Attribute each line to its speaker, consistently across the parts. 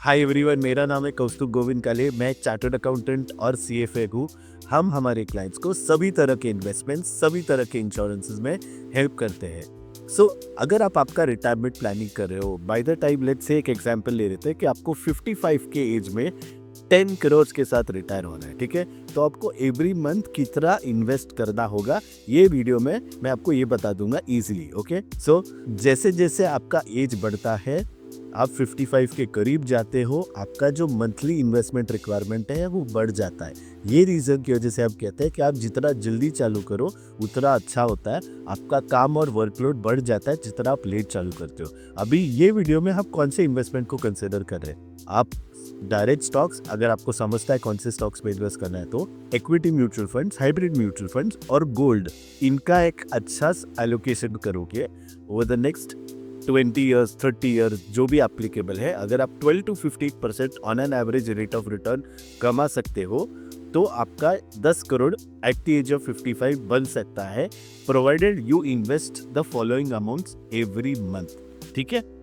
Speaker 1: Hi everyone, मेरा नाम है कौस्तुभ गोविंद काले। मैं चार्टर्ड अकाउंटेंट और सीएफए हूँ। हम हमारे क्लाइंट्स को सभी तरह के इन्वेस्टमेंट्स, सभी तरह के इंश्योरेंसेस में हेल्प करते हैं। अगर आप आपका रिटायरमेंट प्लानिंग कर रहे हो, by the time let's say एक एग्जांपल ले लेते हैं कि आपको 55 के एज में 10 करोड़ के साथ रिटायर होना है, ठीक है। तो आपको एवरी मंथ कितना इन्वेस्ट करना होगा, ये वीडियो में मैं आपको ये बता दूंगा इजीली। ओके, जैसे जैसे आपका एज बढ़ता है, आप 55 के करीब जाते हो, आपका जो मंथली इन्वेस्टमेंट रिक्वायरमेंट है वो बढ़ जाता है। ये रीज़न की वजह से आप कहते हैं कि आप जितना जल्दी चालू करो उतना अच्छा होता है। आपका काम और वर्कलोड बढ़ जाता है जितना आप लेट चालू करते हो। अभी ये वीडियो में आप कौन से इन्वेस्टमेंट को कंसिडर कर रहे हैं? आप डायरेक्ट स्टॉक्स, अगर आपको समझता है कौन से स्टॉक्स में इन्वेस्ट करना है, तो equity mutual funds, hybrid mutual funds और गोल्ड, इनका एक अच्छा एलोकेशन करोगे over the next 20 years, 30 years, जो भी एप्लीकेबल है। अगर आप 12 to 15% on an average rate of return कमा सकते हो, तो आपका 10 crore at the age of 55 बन सकता है, provided you invest the following amounts every month. ठीक है।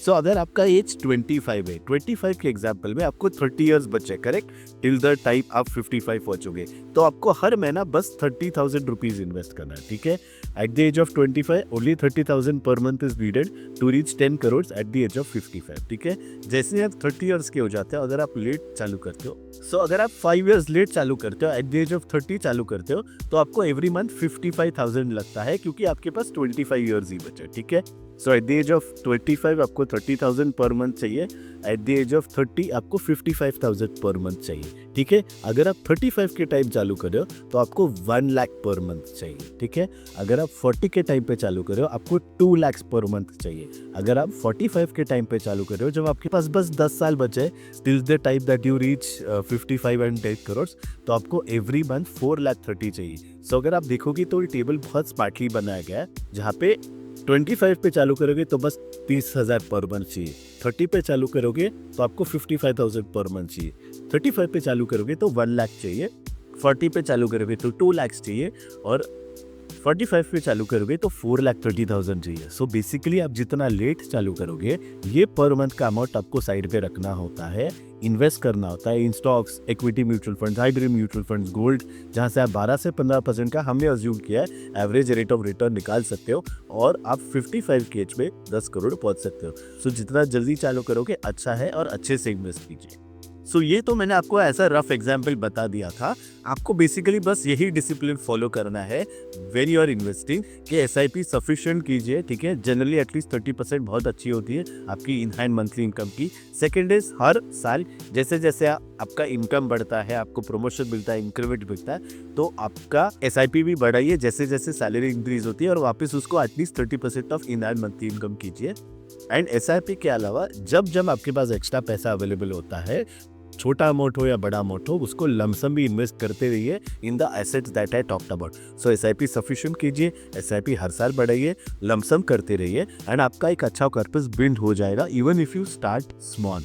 Speaker 1: अगर आपका एज 25 है, 25 के एग्जाम्पल में आपको 30 ईयर्स बचे, करेक्ट, टिल द टाइम आप 55 पहुंचोगे, तो आपको हर महीना बस 30,000 रुपीज इन्वेस्ट करना है। ठीक है। At the age of 25 only 30,000 per month is needed to reach 10 crore at the age of 55। ठीक है। जैसे आप 30 ईयर्स के हो जाते हो, अगर आप लेट चालू करते हो, अगर आप 5 ईयर्स लेट चालू करते हो, एट द एज ऑफ 30 चालू करते हो, तो आपको एवरी मंथ 55,000 लगता है, क्योंकि आपके पास 25 ईयर्स ही बचे। ठीक है। एट द एज ऑफ 25 आपको 30,000 पर मंथ चाहिए, एट द एज ऑफ 30 आपको 55,000 पर मंथ चाहिए। ठीक है। अगर आप 35 के टाइम चालू कर रहे हो तो आपको 1 लाख पर मंथ चाहिए। ठीक है। अगर आप 40 के टाइम पे चालू कर रहे हो, आपको 2 लाख पर मंथ चाहिए। अगर आप 45 के टाइम पे चालू कर रहे हो, जब आपके पास बस 10 साल बचे till the time that you reach 55 and 10 crore, तो आपको एवरी मंथ 4,30,000 चाहिए। अगर आप देखोगे तो ये टेबल बहुत स्मार्टली बनाया गया है, जहाँ पे 25 पे चालू करोगे तो बस 30,000 पर मंथ चाहिए, 30 पे चालू करोगे तो आपको 55,000 पर मंथ चाहिए, 35 पे चालू करोगे तो 1 लाख चाहिए, 40 पे चालू करोगे तो 2 लाख चाहिए, और 45 पे चालू करोगे तो 4,30,000 चाहिए। बेसिकली आप जितना लेट चालू करोगे, ये पर मंथ का अमाउंट आपको साइड पे रखना होता है, इन्वेस्ट करना होता है in stocks, equity mutual funds, hybrid mutual funds, gold, जहां से आप 12 से 15% का, हमने अज्यूम किया है, एवरेज रेट ऑफ रिटर्न निकाल सकते हो, और आप 55 के एज में 10 करोड़ पहुंच सकते हो। जितना जल्दी चालू करोगे अच्छा है, और अच्छे से इन्वेस्ट कीजिए। ये तो मैंने आपको ऐसा रफ एग्जाम्पल बता दिया था। आपको बेसिकली बस यही डिसिप्लिन फॉलो करना है व्हेन यू आर इन्वेस्टिंग, कि एसआईपी सफिशिएंट कीजिए। ठीक है। जनरली एटलीस्ट 30% बहुत अच्छी होती है आपकी इन हैंड मंथली इनकम की। सेकेंड इज, हर साल जैसे जैसे आपका इनकम बढ़ता है, आपको प्रमोशन मिलता है, इंक्रीमेंट मिलता है, तो आपका एसआईपी भी बढ़ाइए जैसे जैसे सैलरी इंक्रीज होती है, और वापस उसको at least 30% of in hand monthly income कीजिए। एंड एसआईपी के अलावा जब जब आपके पास एक्स्ट्रा पैसा अवेलेबल होता है, छोटा अमाउंट हो या बड़ा अमाउंट हो, उसको लमसम भी इन्वेस्ट करते रहिए in the assets that I talked about. SIP sufficient कीजिए, एसआईपी हर साल बढ़ाइए, लमसम करते रहिए, एंड आपका एक अच्छा कॉर्पस बिल्ड हो जाएगा, even if you start small.